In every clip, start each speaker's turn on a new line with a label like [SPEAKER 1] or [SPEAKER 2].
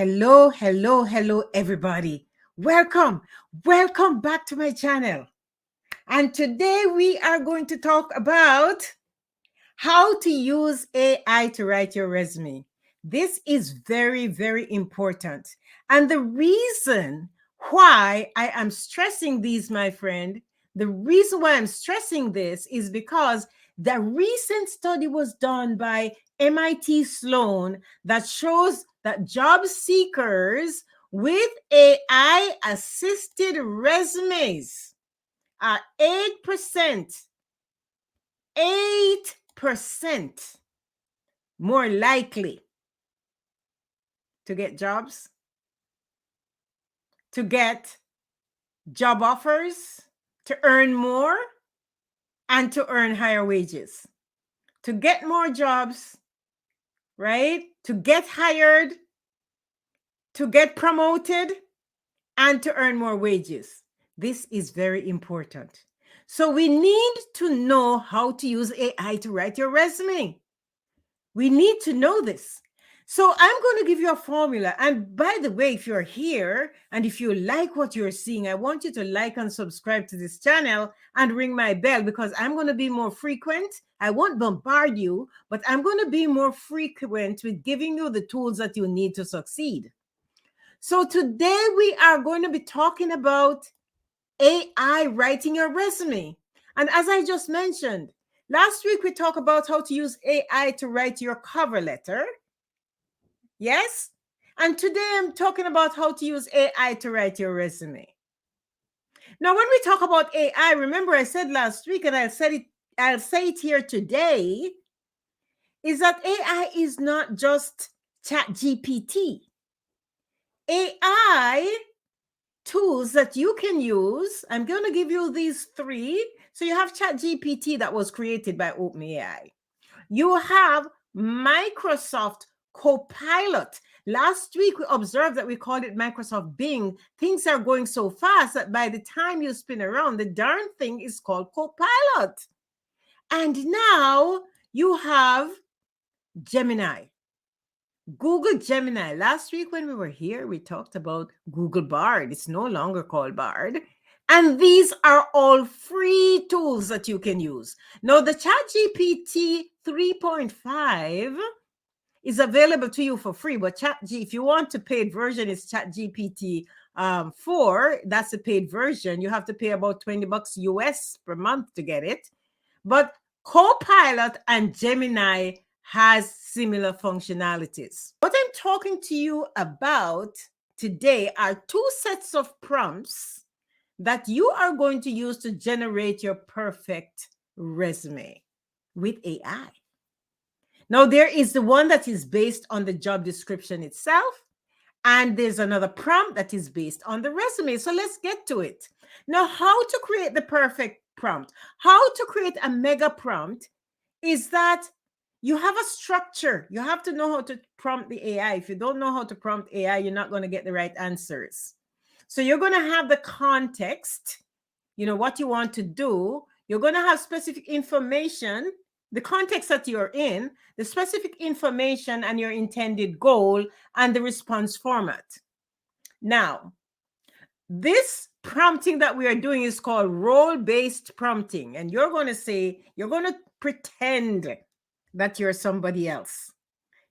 [SPEAKER 1] Hello, hello, hello, everybody. Welcome, welcome back to my channel. And today we are going to talk about how to use AI to write your resume. This is very, very important. And the reason why I am stressing these, my friend, the reason why I'm stressing this is because the recent study was done by MIT Sloan that shows that job seekers with AI assisted resumes are 8% more likely to get jobs, to get job offers, to earn more, and to earn higher wages, to get more jobs, right? To get hired, to get promoted, and to earn more wages. This is very important. So we need to know how to use AI to write your resume. We need to know this. So I'm going to give you a formula. And by the way, if you're here and if you like what you're seeing, I want you to like and subscribe to this channel and ring my bell because I'm going to be more frequent. I won't bombard you, but I'm going to be more frequent with giving you the tools that you need to succeed. So today we are going to be talking about AI writing your resume. And as I just mentioned, last week we talked about how to use AI to write your cover letter. Yes? And today I'm talking about how to use AI to write your resume. Now, when we talk about AI, remember I said last week, and I'll say it here today, is that AI is not just ChatGPT. AI tools that you can use, I'm going to give you these three. So you have ChatGPT that was created by OpenAI. You have Microsoft Copilot. Last week, we observed that we called it Microsoft Bing. Things are going so fast that by the time you spin around, the darn thing is called Copilot. And now you have Gemini. Google Gemini. Last week when we were here, we talked about Google Bard. It's no longer called Bard. And these are all free tools that you can use. Now, the ChatGPT 3.5 is available to you for free, but if you want a paid version, it's ChatGPT 4. That's a paid version. You have to pay about $20 US per month to get it. But Copilot and Gemini has similar functionalities. What I'm talking to you about today are two sets of prompts that you are going to use to generate your perfect resume with AI. Now, there is the one that is based on the job description itself, and there's another prompt that is based on the resume. So let's get to it. Now, how to create the perfect prompt, how to create a mega prompt is that you have a structure. You have to know how to prompt the AI. If you don't know how to prompt AI, you're not going to get the right answers. So you're going to have the context, what you want to do. You're going to have specific information, the context that you're in, the specific information and your intended goal, and the response format. Now, this prompting that we are doing is called role-based prompting. And you're going to pretend that you're somebody else.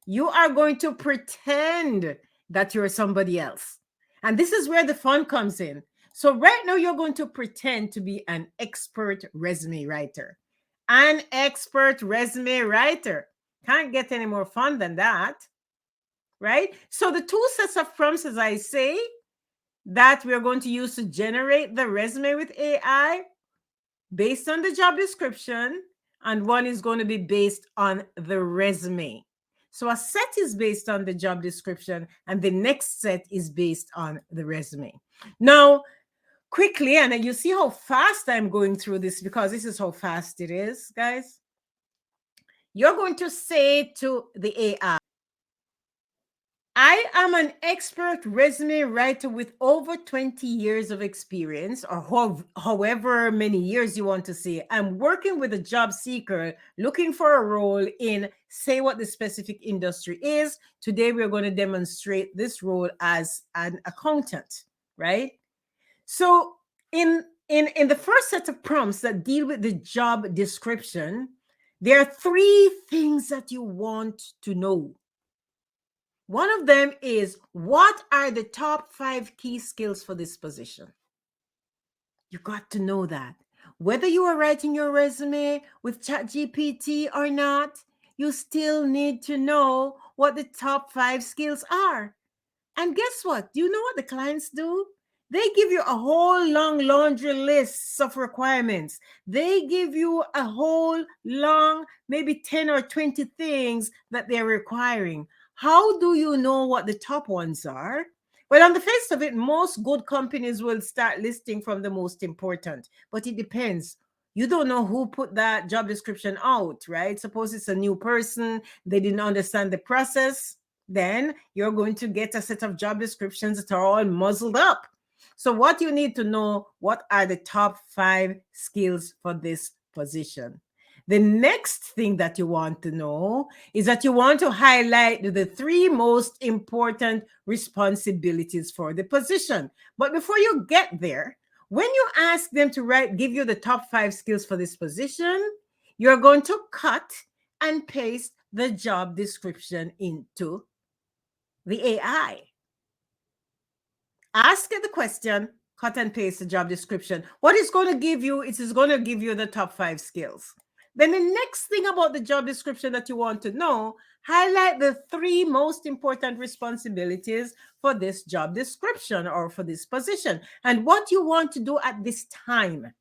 [SPEAKER 1] You are going to pretend that you're somebody else. And this is where the fun comes in. So right now, you're going to pretend to be an expert resume writer. An expert resume writer. Can't get any more fun than that, right? So the two sets of prompts, as I say, that we're going to use to generate the resume with AI based on the job description, and one is going to be based on the resume. So a set is based on the job description, and the next set is based on the resume. Now, quickly, and you see how fast I'm going through this because this is how fast it is, guys. You're going to say to the AI, I am an expert resume writer with over 20 years of experience, or however many years you want to say. I'm working with a job seeker looking for a role in, say what the specific industry is. Today, we're going to demonstrate this role as an accountant, right? So, in the first set of prompts that deal with the job description, there are three things that you want to know. One of them is, what are the top 5 key skills for this position? You got to know that. Whether you are writing your resume with ChatGPT or not, you still need to know what the top 5 skills are. And guess what? Do you know what the clients do? They give you a whole long laundry list of requirements. They give you a whole long, maybe 10 or 20 things that they're requiring. How do you know what the top ones are? Well, on the face of it, most good companies will start listing from the most important, but it depends. You don't know who put that job description out, right? Suppose it's a new person, they didn't understand the process, then you're going to get a set of job descriptions that are all muzzled up. So what you need to know, what are the top 5 skills for this position? The next thing that you want to know is that you want to highlight the 3 most important responsibilities for the position. But before you get there, when you ask them to give you the top 5 skills for this position, you're going to cut and paste the job description into the AI. Ask it the question, cut and paste the job description. What it's going to give you, it is going to give you the top 5 skills. Then the next thing about the job description that you want to know, highlight the 3 most important responsibilities for this job description or for this position. And what you want to do at this time.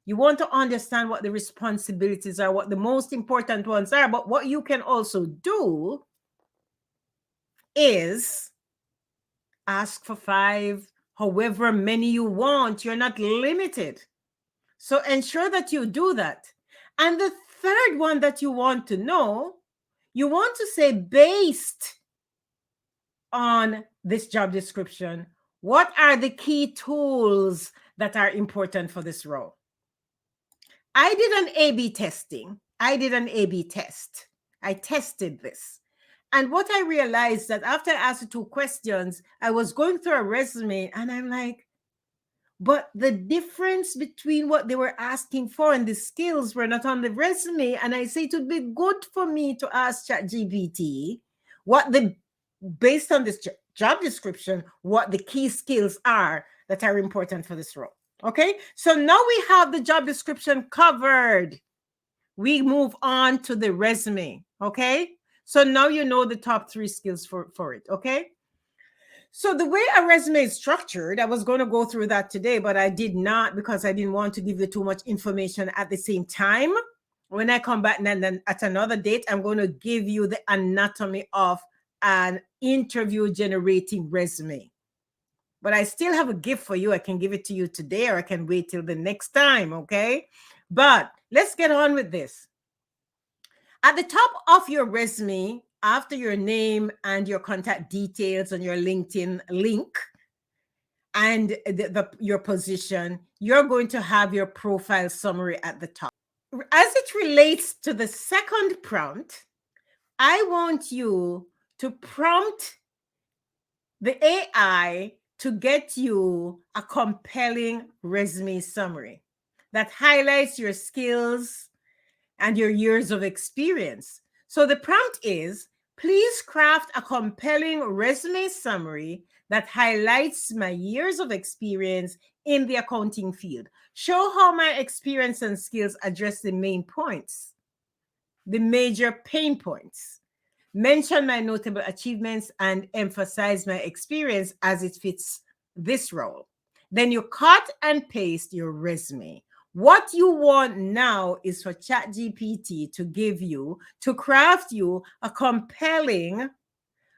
[SPEAKER 1] You want to understand what the responsibilities are, what the most important ones are. But what you can also do is ask for 5, however many you want. You're not limited. So ensure that you do that. And the third one that you want to know, you want to say, based on this job description, what are the key tools that are important for this role? I did an A/B testing. I did an A/B test. I tested this. And what I realized that after I asked the 2 questions, I was going through a resume and I'm like, but the difference between what they were asking for and the skills were not on the resume. And I say it would be good for me to ask ChatGPT based on this job description, what the key skills are that are important for this role. Okay, so now we have the job description covered. We move on to the resume. Okay, so now you know the top 3 skills for it. Okay, so the way a resume is structured, I was going to go through that today, but I did not because I didn't want to give you too much information at the same time. When I come back and then at another date, I'm going to give you the anatomy of an interview generating resume. But I still have a gift for you. I can give it to you today, or I can wait till the next time, okay? But let's get on with this. At the top of your resume, after your name and your contact details and your LinkedIn link and your position, you're going to have your profile summary at the top. As it relates to the second prompt, I want you to prompt the AI to get you a compelling resume summary that highlights your skills and your years of experience. So the prompt is, please craft a compelling resume summary that highlights my years of experience in the accounting field. Show how my experience and skills address the main points, the major pain points. Mention my notable achievements and emphasize my experience as it fits this role. Then you cut and paste your resume. What you want now is for ChatGPT to craft you a compelling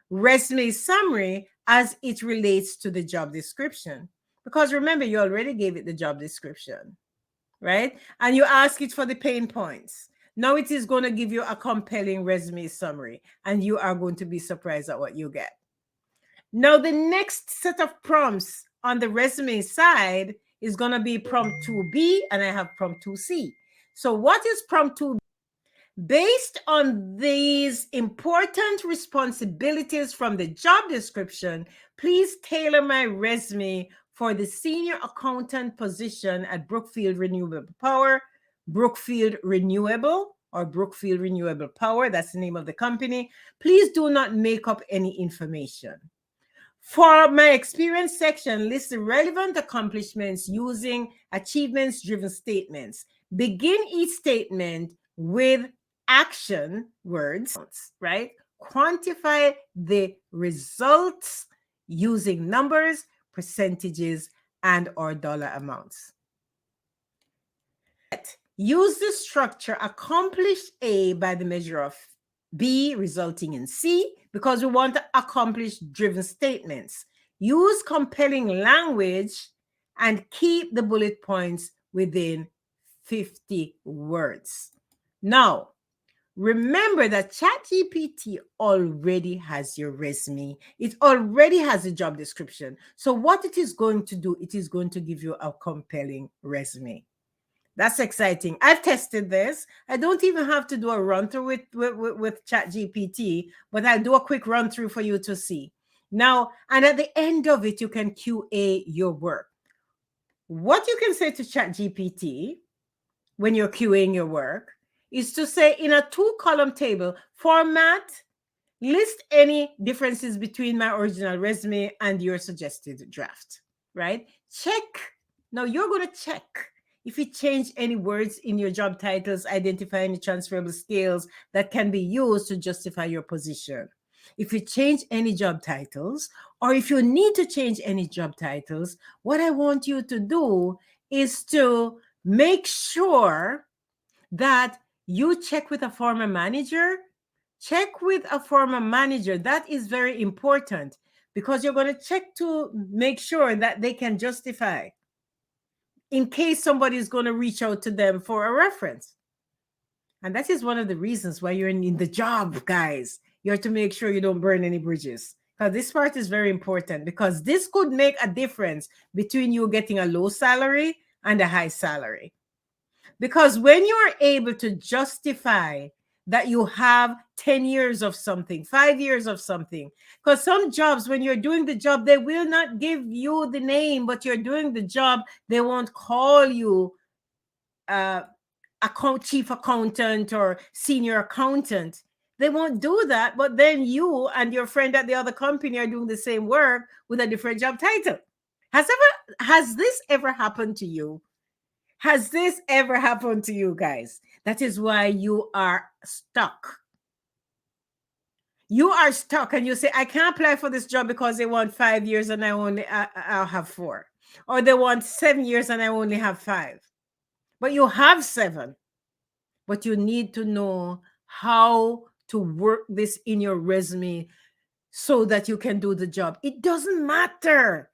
[SPEAKER 1] resume summary as it relates to the job description. Because remember, you already gave it the job description, right? And you ask it for the pain points. Now it is going to give you a compelling resume summary, and you are going to be surprised at what you get. Now, the next set of prompts on the resume side is going to be prompt 2B, and I have prompt 2C. So what is prompt 2B? Based on these important responsibilities from the job description, please tailor my resume for the senior accountant position at Brookfield Renewable Power, Brookfield Renewable or Brookfield Renewable Power, that's the name of the company. Please do not make up any information. For my experience section, list the relevant accomplishments using achievements-driven statements. Begin each statement with action words, right? Quantify the results using numbers, percentages, and or dollar amounts. Use the structure accomplish A by the measure of B resulting in C, because we want to accomplish driven statements. Use compelling language and keep the bullet points within 50 words. Now, remember that ChatGPT already has your resume. It already has a job description. So what it is going to do, it is going to give you a compelling resume. That's exciting. I've tested this. I don't even have to do a run through with ChatGPT, but I'll do a quick run through for you to see. Now, and at the end of it, you can QA your work. What you can say to ChatGPT when you're QAing your work is to say in a 2-column table format, list any differences between my original resume and your suggested draft, right? Check. Now you're going to check if you change any words in your job titles, identify any transferable skills that can be used to justify your position. If you change any job titles, or if you need to change any job titles, what I want you to do is to make sure that you check with a former manager. Check with a former manager. That is very important because you're going to check to make sure that they can justify in case somebody is going to reach out to them for a reference. And that is one of the reasons why you're in the job, guys. You have to make sure you don't burn any bridges. Because this part is very important because this could make a difference between you getting a low salary and a high salary. Because when you are able to justify that you have 10 years of something, 5 years of something, because some jobs, when you're doing the job, they will not give you the name, but you're doing the job, they won't call you chief accountant or senior accountant. They won't do that, but then you and your friend at the other company are doing the same work with a different job title. Has this ever happened to you? Has this ever happened to you guys? That is why you are stuck. You are stuck and you say, I can't apply for this job because they want 5 years and I'll have 4. Or they want 7 years and I only have 5. But you have 7. But you need to know how to work this in your resume so that you can do the job. It doesn't matter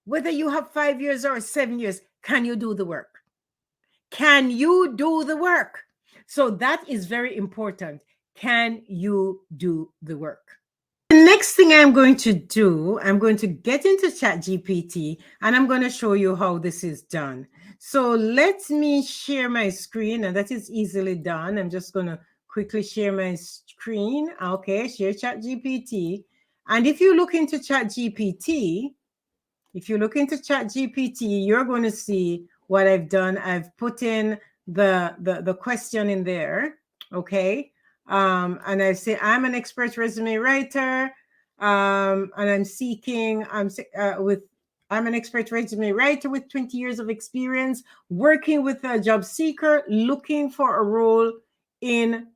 [SPEAKER 1] whether you have 5 years or 7 years. Can you do the work? Can you do the work? So that is very important. Can you do the work? The next thing I'm going to do, I'm going to get into ChatGPT and I'm going to show you how this is done. So let me share my screen, and that is easily done. I'm just going to quickly share my screen. Okay, share ChatGPT. And if you look into ChatGPT, you're going to see what I've done. I've put in the question in there, okay? And I say I'm an expert resume writer, and I'm an expert resume writer with 20 years of experience working with a job seeker looking for a role in,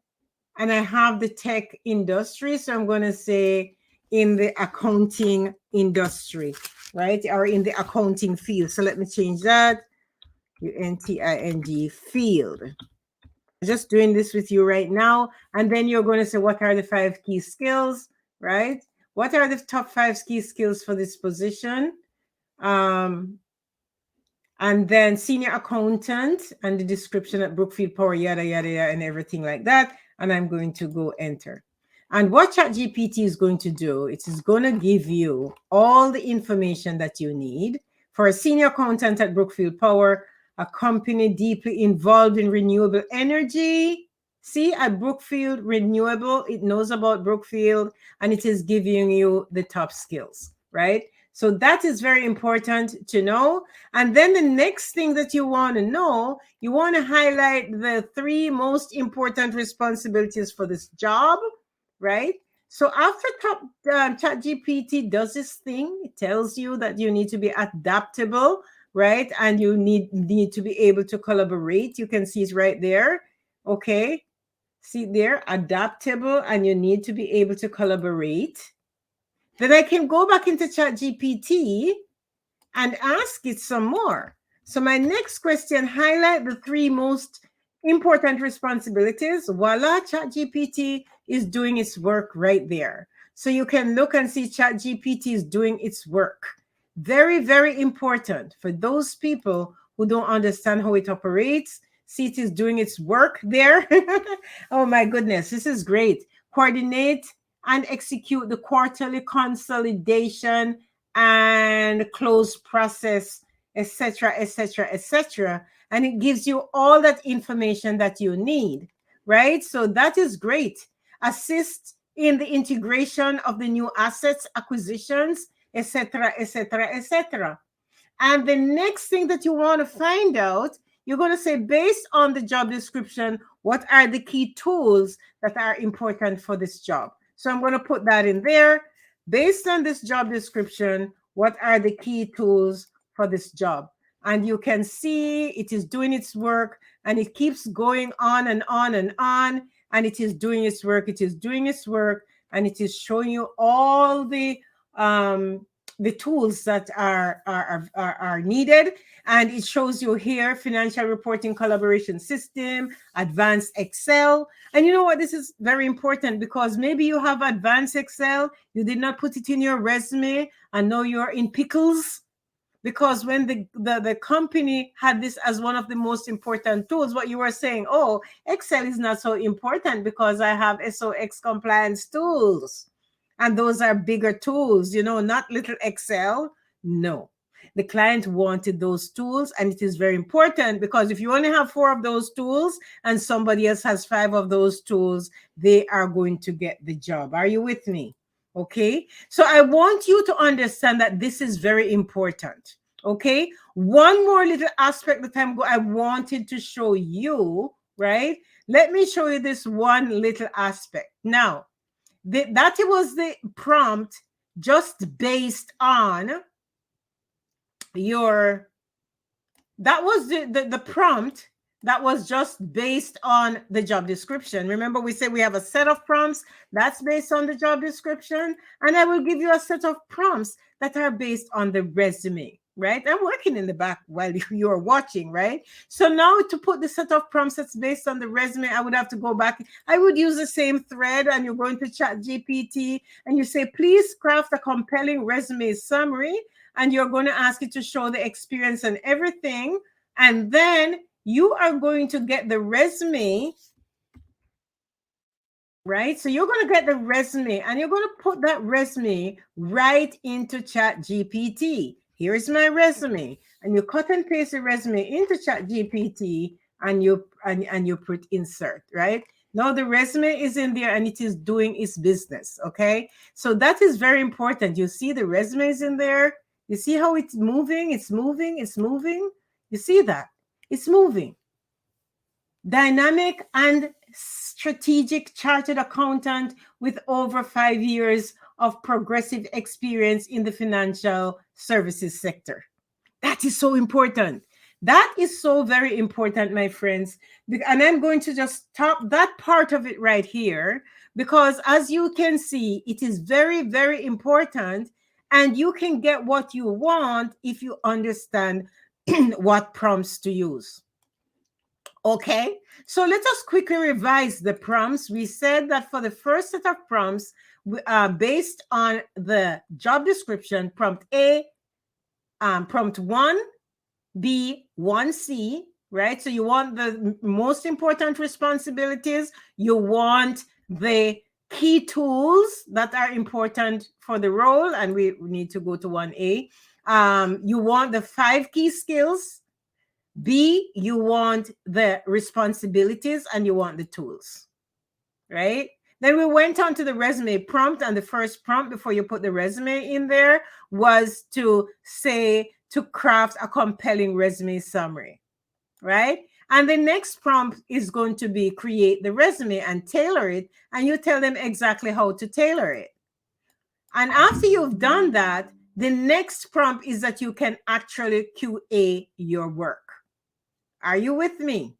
[SPEAKER 1] and I have the tech industry, so I'm going to say in the accounting industry, right? Or in the accounting field. So let me change that. UNTING field. Just doing this with you right now. And then you're going to say, what are the 5 key skills, right? What are the top 5 key skills for this position? And then senior accountant and the description at Brookfield Power, yada, yada, yada, and everything like that. And I'm going to go enter. And what ChatGPT is going to do, it is going to give you all the information that you need. For a senior accountant at Brookfield Power, a company deeply involved in renewable energy. See, at Brookfield Renewable, it knows about Brookfield and it is giving you the top skills, right? So that is very important to know. And then the next thing that you want to know, you want to highlight the 3 most important responsibilities for this job, right? So after ChatGPT does this thing, it tells you that you need to be adaptable, right? And you need to be able to collaborate. You can see it right there. Okay. See there, adaptable, and you need to be able to collaborate. Then I can go back into ChatGPT and ask it some more. So my next question, highlight the 3 most important responsibilities. Voila, ChatGPT is doing its work right there. So you can look and see ChatGPT is doing its work. Very, very important for those people who don't understand how it operates. See, it is doing its work there. Oh my goodness, this is great. Coordinate and execute the quarterly consolidation and close process, etc., etc., etc. And it gives you all that information that you need, right? So that is great. Assist in the integration of the new assets, acquisitions, etc., etc., etc. And the next thing that you want to find out, you're going to say, based on the job description, what are the key tools that are important for this job? So I'm going to put that in there. Based on this job description, what are the key tools for this job? And you can see it is doing its work and it keeps going on and on and on. And it is doing its work. It is doing its work. And it is showing you all the tools that are needed. And it shows you here financial reporting collaboration system, advanced Excel. And you know what, this is very important because maybe you have advanced Excel, you did not put it in your resume, and now you're in pickles. Because when the company had this as one of the most important tools, what you were saying, oh, Excel is not so important because I have SOX compliance tools. And those are bigger tools, not little Excel. No, the client wanted those tools. And it is very important because if you only have 4 of those tools and somebody else has 5 of those tools, they are going to get the job. Are you with me? Okay. So I want you to understand that this is very important. Okay. One more little aspect that I wanted to show you, right? Let me show you this one little aspect. Now, that was the prompt just based on that was the prompt that was just based on the job description. Remember, we said we have a set of prompts that's based on the job description, and I will give you a set of prompts that are based on the resume, right? I'm working in the back while you're watching, right? So now to put the set of prompts that's based on the resume, I would have to go back. I would use the same thread, and you're going to ChatGPT, and you say, please craft a compelling resume summary, and you're going to ask it to show the experience and everything, and then you are going to get the resume, right? So you're going to get the resume and you're going to put that resume right into ChatGPT. Here's my resume. And you cut and paste the resume into ChatGPT and you put insert, right? Now the resume is in there and it is doing its business, okay? So that is very important. You see the resume is in there. You see how it's moving, it's moving, it's moving. You see that? It's moving. Dynamic and strategic chartered accountant with over 5 years of progressive experience in the financial services sector. That is so important. That is so very important, my friends. And I'm going to just stop that part of it right here because as you can see, it is very, very important. And you can get what you want if you understand what prompts to use. Okay, so let us quickly revise the prompts. We said that for the first set of prompts, based on the job description, prompt A, prompt 1B, 1C, right? So you want the most important responsibilities. You want the key tools that are important for the role, and we need to go to 1A. You want the 5 key skills. B, you want the responsibilities, and you want the tools, right? Then we went on to the resume prompt, and the first prompt before you put the resume in there was to say to craft a compelling resume summary, right? And the next prompt is going to be create the resume and tailor it, and you tell them exactly how to tailor it. And after you've done that, the next prompt is that you can actually QA your work. Are you with me?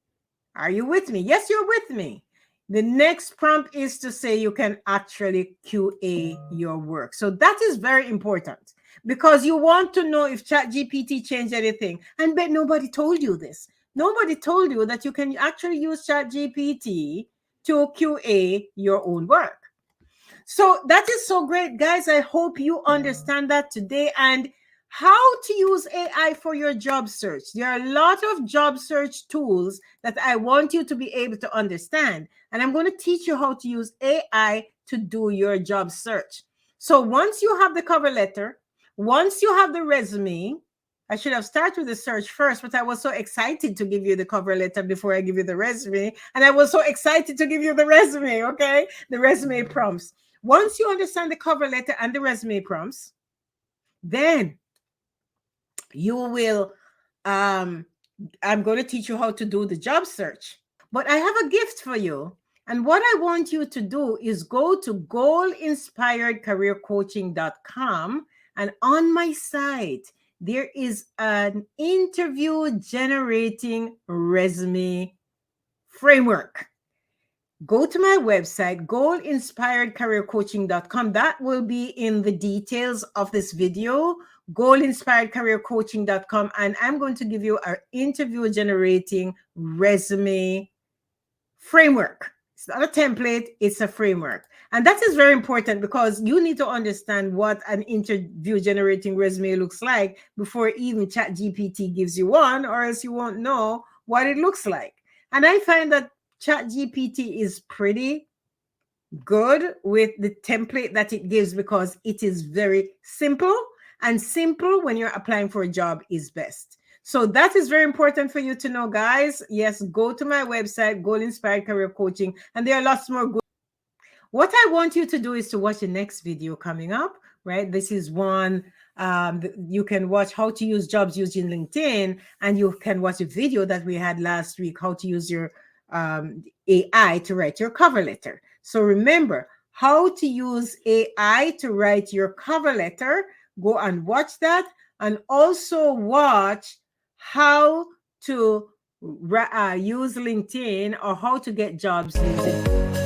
[SPEAKER 1] Are you with me? Yes, you're with me. The next prompt is to say you can actually QA your work. So that is very important because you want to know if ChatGPT changed anything. And bet nobody told you this. Nobody told you that you can actually use ChatGPT to QA your own work. So that is so great, guys. I hope you understand that today and how to use AI for your job search. There are a lot of job search tools that I want you to be able to understand. And I'm going to teach you how to use AI to do your job search. So once you have the cover letter, once you have the resume, I should have started with the search first, but I was so excited to give you the cover letter before I give you the resume. And I was so excited to give you the resume, okay? The resume prompts. Once you understand the cover letter and the resume prompts, then you will, I'm going to teach you how to do the job search. But I have a gift for you. And what I want you to do is go to goalinspiredcareercoaching.com. And on my site, there is an interview generating resume framework. Go to my website, goalinspiredcareercoaching.com. That will be in the details of this video, goalinspiredcareercoaching.com. And I'm going to give you our interview generating resume framework. It's not a template, it's a framework. And that is very important because you need to understand what an interview generating resume looks like before even ChatGPT gives you one, or else you won't know what it looks like. And I find that ChatGPT is pretty good with the template that it gives because it is very simple, and simple when you're applying for a job is best. So that is very important for you to know, guys. Yes, go to my website, Goal Inspired Career Coaching, and there are lots more good. What I want you to do is to watch the next video coming up, right? This is one you can watch how to use jobs using LinkedIn, and you can watch a video that we had last week, how to use your AI to write your cover letter. So remember how to use AI to write your cover letter. Go and watch that, and also watch how to use LinkedIn or how to get jobs using